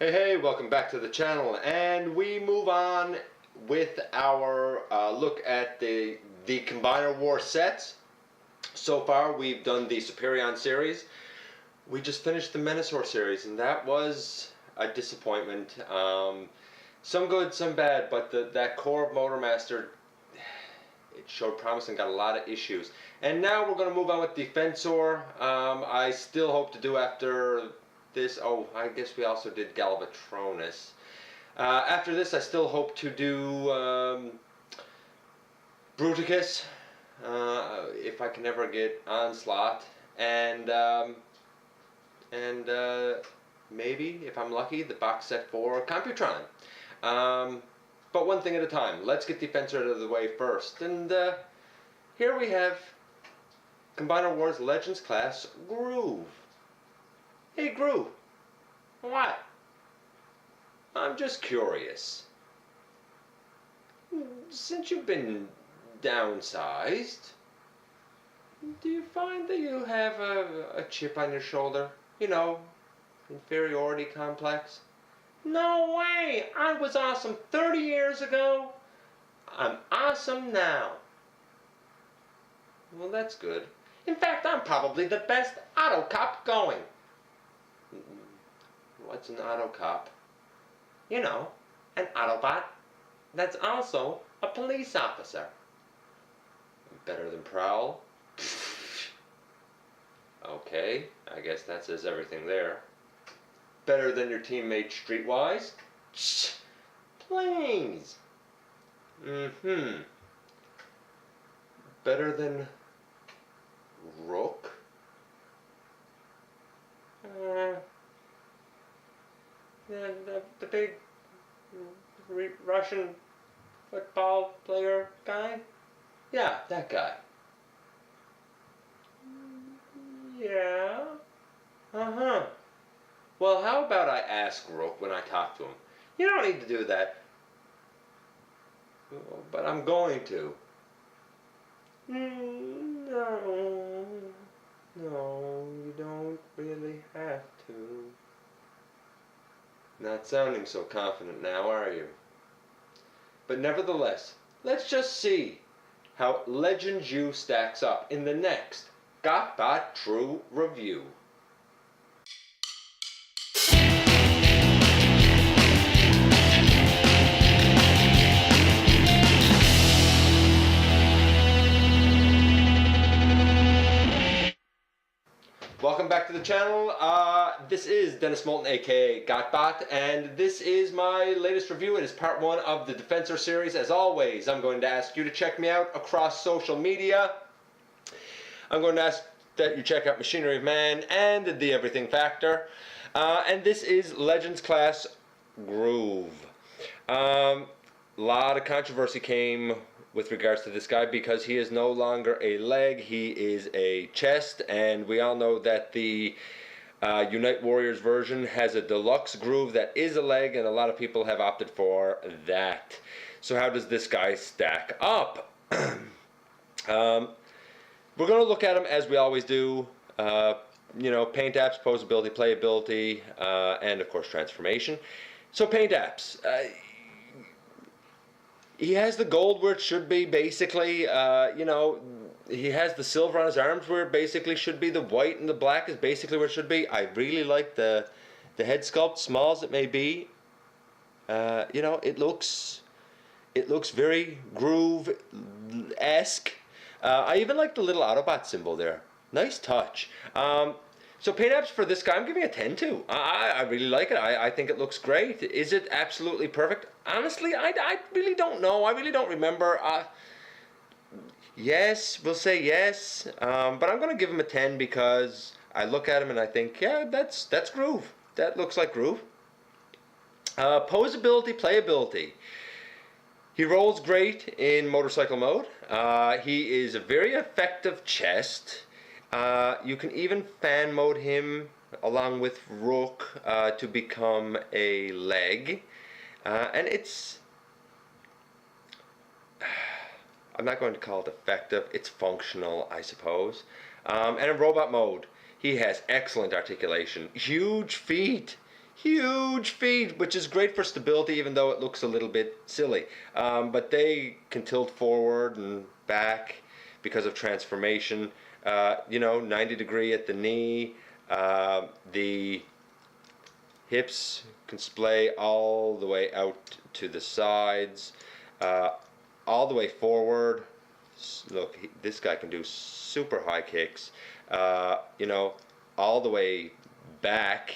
Hey, welcome back to the channel, and we move on with our look at the Combiner War sets. So far we've done the Superion series. We just finished the Menasor series, and that was a disappointment. Some good, some bad, but that core of Motormaster, it showed promise and got a lot of issues. And now we're going to move on with Defensor. I still hope to do after this. Oh, I guess we also did Galvatronus. After this, I still hope to do Bruticus, if I can ever get Onslaught, and maybe, if I'm lucky, the box set for Computron. But one thing at a time. Let's get Defensor out of the way first. And here we have Combiner Wars Legends class Groove. Hey Groove, what? I'm just curious. Since you've been downsized, do you find that you have a chip on your shoulder? You know, inferiority complex? No way! I was awesome 30 years ago. I'm awesome now. Well, that's good. In fact, I'm probably the best auto cop going. What's an auto cop? You know, an Autobot that's also a police officer. Better than Prowl? Okay, I guess that says everything there. Better than your teammate Streetwise? Please. Better than Rook? The big Russian football player guy? Yeah, that guy. Yeah. Uh-huh. Well, how about I ask Rook when I talk to him? You don't need to do that. But I'm going to. No. No, you don't really have to. Not sounding so confident now, are you? But nevertheless, let's just see how Legends U stacks up in the next GotBot True Review. Welcome back to the channel. This is Dennis Moulton, aka GotBot, and this is my latest review. It is part 1 of the Defensor series. As always, I'm going to ask you to check me out across social media. I'm going to ask that you check out Machinery of Man and the Everything Factor. And this is Legends Class Groove. Lot of controversy came with regards to this guy because he is no longer a leg, he is a chest, and we all know that the Unite Warriors version has a deluxe groove that is a leg, and a lot of people have opted for that. So how does this guy stack up? We're going to look at him as we always do. You know, paint apps, posability, playability, and of course transformation. So paint apps. He has the gold where it should be, basically. You know, he has the silver on his arms where it basically should be. The white and the black is basically where it should be. I really like the head sculpt, small as it may be. You know, it looks very Groove-esque. I even like the little Autobot symbol there. Nice touch. So paint apps for this guy, I'm giving a 10 too. I really like it. I think it looks great. Is it absolutely perfect? Honestly, I really don't know. I really don't remember. Yes, we'll say yes. But I'm going to give him a 10 because I look at him and I think, yeah, that's Groove. That looks like Groove. Posability, playability. He rolls great in motorcycle mode. He is a very effective chest. You can even fan mode him along with Rook to become a leg. And it's... I'm not going to call it effective. It's functional, I suppose. And in robot mode, he has excellent articulation. Huge feet. huge feet, which is great for stability, even though it looks a little bit silly. But they can tilt forward and back because of transformation. 90 degree at the knee. The hips can splay all the way out to the sides, all the way forward. Look, this guy can do super high kicks. All the way back.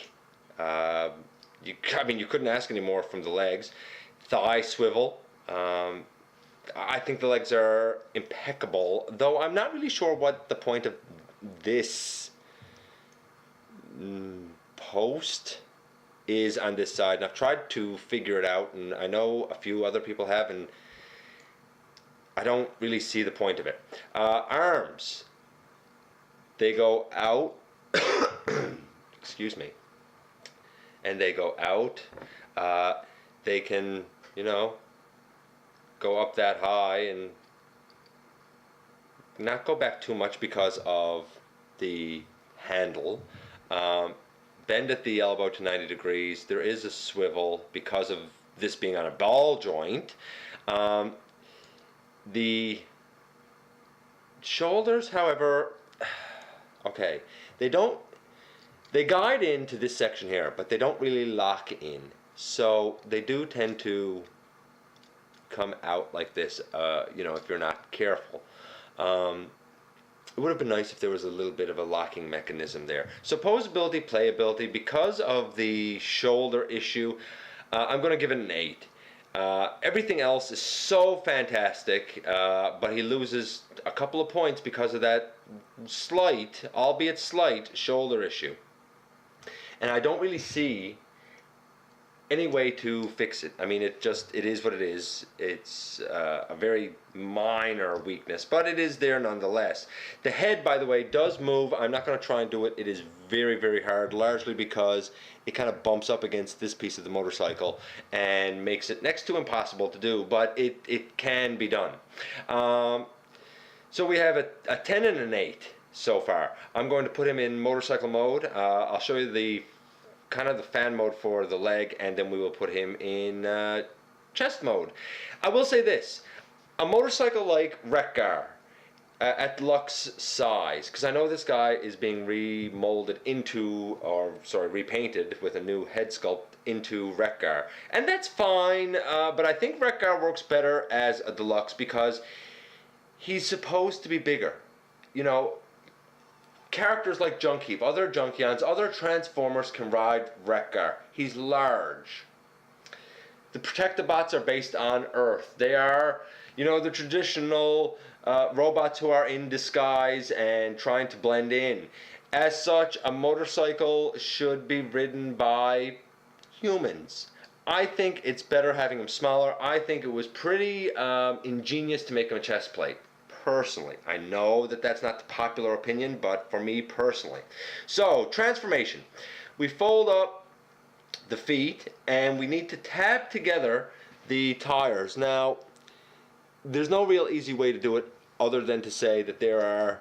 You couldn't ask any more from the legs. Thigh swivel. I think the legs are impeccable, though I'm not really sure what the point of this post is on this side. And I've tried to figure it out, and I know a few other people have, and I don't really see the point of it. Arms. They go out. Excuse me. And they go out. They can, go up that high and not go back too much because of the handle. Bend at the elbow to 90 degrees. There is a swivel because of this being on a ball joint. The shoulders, however, okay, they guide into this section here, but they don't really lock in. So they do tend to come out like this, if you're not careful. It would have been nice if there was a little bit of a locking mechanism there. So posability, playability, because of the shoulder issue, I'm going to give it an 8. Everything else is so fantastic, but he loses a couple of points because of that slight, albeit slight, shoulder issue. And I don't really see any way to fix it. I mean, it is what it is. It's a very minor weakness, but it is there nonetheless. The head, by the way, does move. I'm not going to try and do it. It is very, very hard, largely because it kind of bumps up against this piece of the motorcycle and makes it next to impossible to do, but it can be done. So we have a 10 and an 8 so far. I'm going to put him in motorcycle mode. I'll show you the kind of the fan mode for the leg, and then we will put him in chest mode. I will say this, a motorcycle like Wreck-Gar at deluxe size, because I know this guy is being repainted with a new head sculpt into Wreck-Gar, and that's fine, but I think Wreck-Gar works better as a deluxe because he's supposed to be bigger. Characters like Junkie, other Junkions, other Transformers can ride Wreck-Gar. He's large. The Protectobots are based on Earth. They are, the traditional robots who are in disguise and trying to blend in. As such, a motorcycle should be ridden by humans. I think it's better having him smaller. I think it was pretty ingenious to make him a chest plate. Personally, I know that that's not the popular opinion, but for me personally. So, transformation. We fold up the feet and we need to tab together the tires. Now, there's no real easy way to do it other than to say that there are,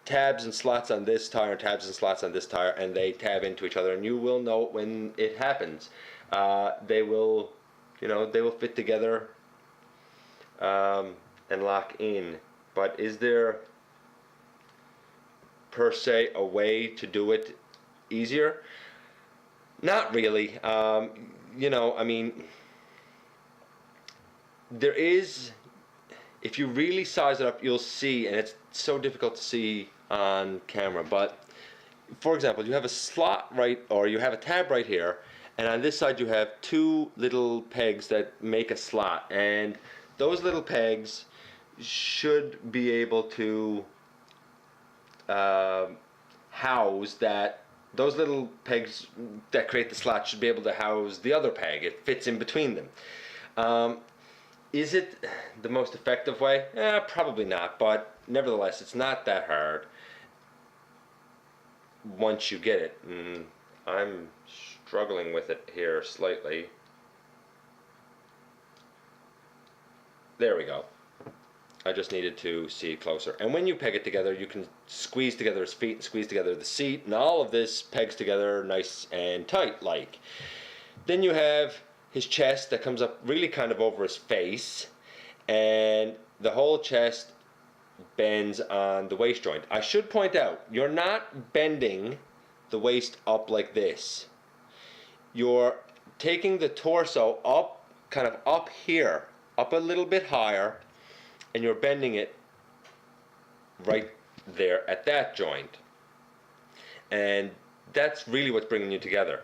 tabs and slots on this tire and tabs and slots on this tire, and they tab into each other, and you will know when it happens. They will fit together and lock in. But is there per se a way to do it easier? Not really. There is, if you really size it up, you'll see, and it's so difficult to see on camera, but for example, you have a slot you have a tab right here, and on this side you have two little pegs that make a slot, and those little pegs should be able to house that. Those little pegs that create the slot should be able to house the other peg. It fits in between them. Is it the most effective way? Probably not, but nevertheless, it's not that hard once you get it. I'm struggling with it here slightly. There we go. I just needed to see it closer. And when you peg it together, you can squeeze together his feet and squeeze together the seat, and all of this pegs together nice and tight like. Then you have his chest that comes up really kind of over his face, and the whole chest bends on the waist joint. I should point out, you're not bending the waist up like this. You're taking the torso up, kind of up here, up a little bit higher, and you're bending it right there at that joint. And that's really what's bringing you together.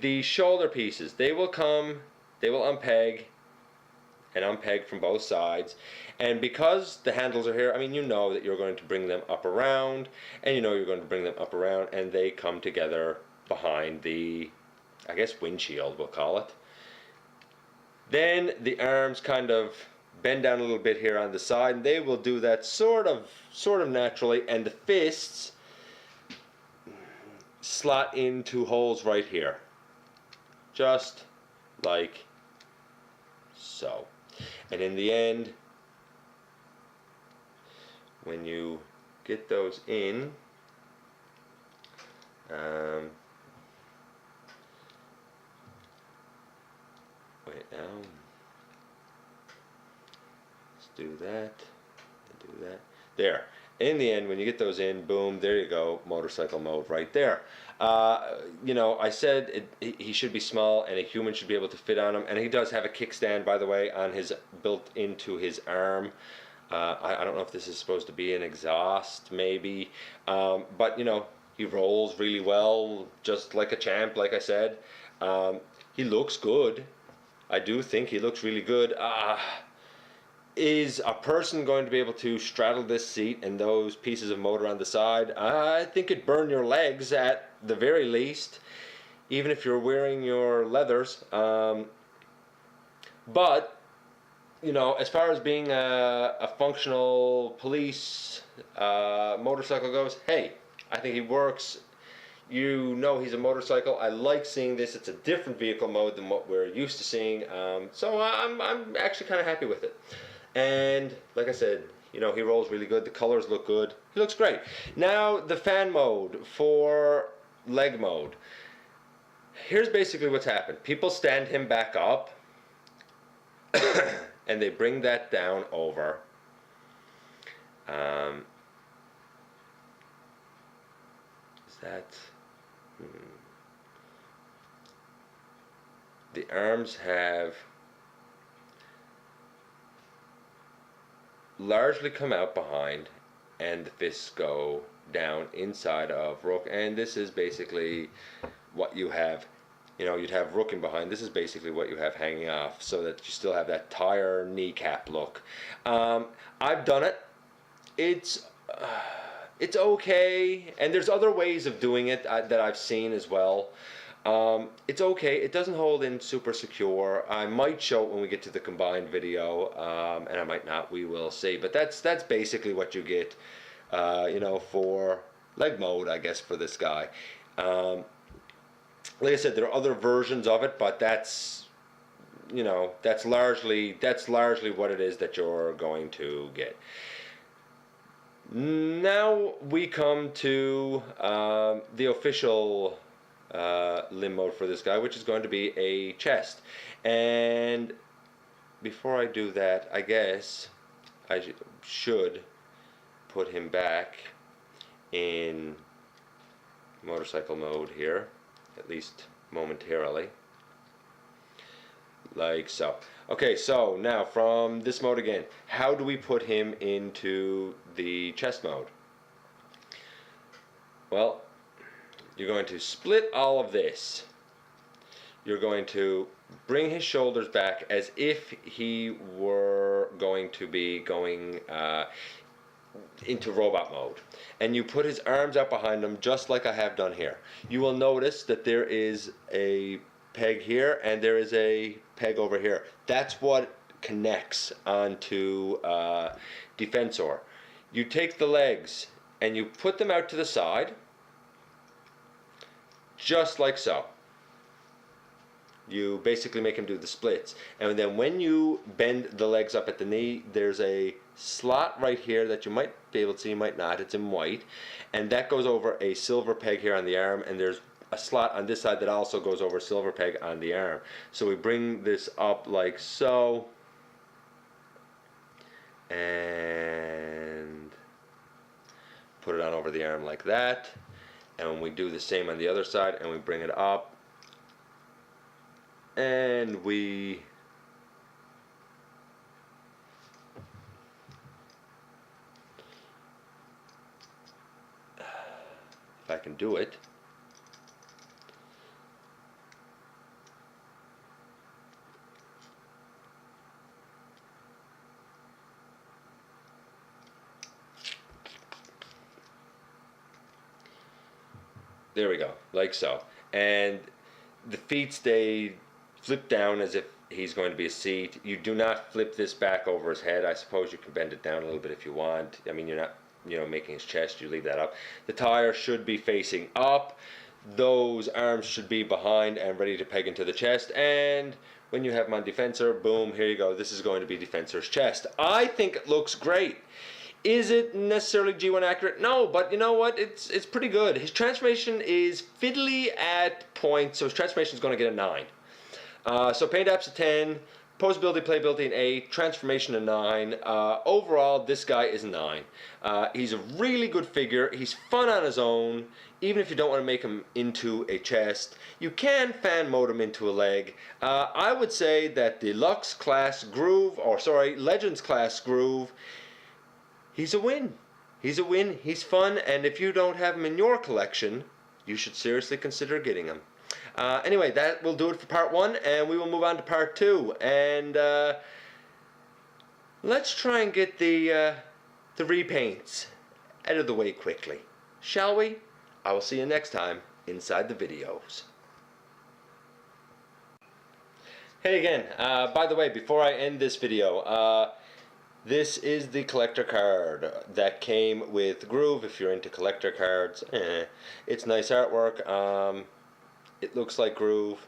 The shoulder pieces, they will unpeg and unpeg from both sides. And because the handles are here, I mean, you know that you're going to bring them up around, and you know you're going to bring them up around, and they come together behind the, I guess, windshield, we'll call it. Then the arms kind of bend down a little bit here on the side, and they will do that sort of naturally, and the fists slot into holes right here, just like so. And in the end, when you get those in, wait now, let's do that, and do that, there. In the end, when you get those in, boom, there you go, motorcycle mode right there. You know, I said he should be small and a human should be able to fit on him, and he does have a kickstand, by the way, on his, built into his arm. I don't know if this is supposed to be an exhaust, maybe, but you know, he rolls really well, just like a champ, like I said. He looks good. I do think he looks really good. Is a person going to be able to straddle this seat and those pieces of motor on the side? I think it'd burn your legs at the very least, even if you're wearing your leathers. But, you know, as far as being a functional police motorcycle goes, hey, I think he works. You know, he's a motorcycle. I like seeing this. It's a different vehicle mode than what we're used to seeing. So I'm actually kind of happy with it. And like I said, you know, he rolls really good. The colors look good. He looks great. Now the fan mode for leg mode. Here's basically what's happened. People stand him back up and they bring that down over. Is that... The arms have largely come out behind, and the fists go down inside of Rook, and this is basically what you have. You know, you'd have Rooking behind. This is basically what you have hanging off, so that you still have that tire kneecap look. I've done it. It's okay, and there's other ways of doing it that I've seen as well. It's okay. It doesn't hold in super secure. I might show it when we get to the combined video, and I might not. We will see. But that's basically what you get, you know, for leg mode, I guess, for this guy. Like I said, there are other versions of it, but that's, you know, that's largely what it is that you're going to get. Now we come to the official limb mode for this guy, which is going to be a chest. And before I do that, I guess I should put him back in motorcycle mode here, at least momentarily, like so. Okay, so now from this mode again, how do we put him into the chest mode? Well, you're going to split all of this. You're going to bring his shoulders back as if he were going to be going into robot mode. And you put his arms out behind him just like I have done here. You will notice that there is a peg here and there is a peg over here. That's what connects onto Defensor. You take the legs and you put them out to the side, just like so. You basically make him do the splits. And then when you bend the legs up at the knee, there's a slot right here that you might be able to see, you might not. It's in white. And that goes over a silver peg here on the arm, and there's a slot on this side that also goes over a silver peg on the arm. So we bring this up like so. And put it on over the arm like that. And we do the same on the other side, and we bring it up. And we if I can do it. There we go, like so. And the feet stay flipped down as if he's going to be a seat. You do not flip this back over his head. I suppose you can bend it down a little bit if you want. I mean, you're not, making his chest. You leave that up. The tire should be facing up. Those arms should be behind and ready to peg into the chest. And when you have him on defensor, boom, here you go. This is going to be defensor's chest. I think it looks great. Is it necessarily G1 accurate? No, but you know what? It's pretty good. His transformation is fiddly at points, so his transformation is going to get a 9. So paint app's a 10, posability, playability an 8, transformation a 9. Overall, this guy is a 9. He's a really good figure. He's fun on his own, even if you don't want to make him into a chest. You can fan mode him into a leg. I would say that Deluxe class Groove, Legends class Groove, he's a win. He's a win. He's fun, and if you don't have him in your collection, you should seriously consider getting him. Anyway, that will do it for part 1, and we will move on to part 2. And let's try and get the repaints out of the way quickly, shall we? I will see you next time inside the videos. Hey again. By the way, before I end this video, this is the collector card that came with Groove. If you're into collector cards, it's nice artwork. It looks like Groove.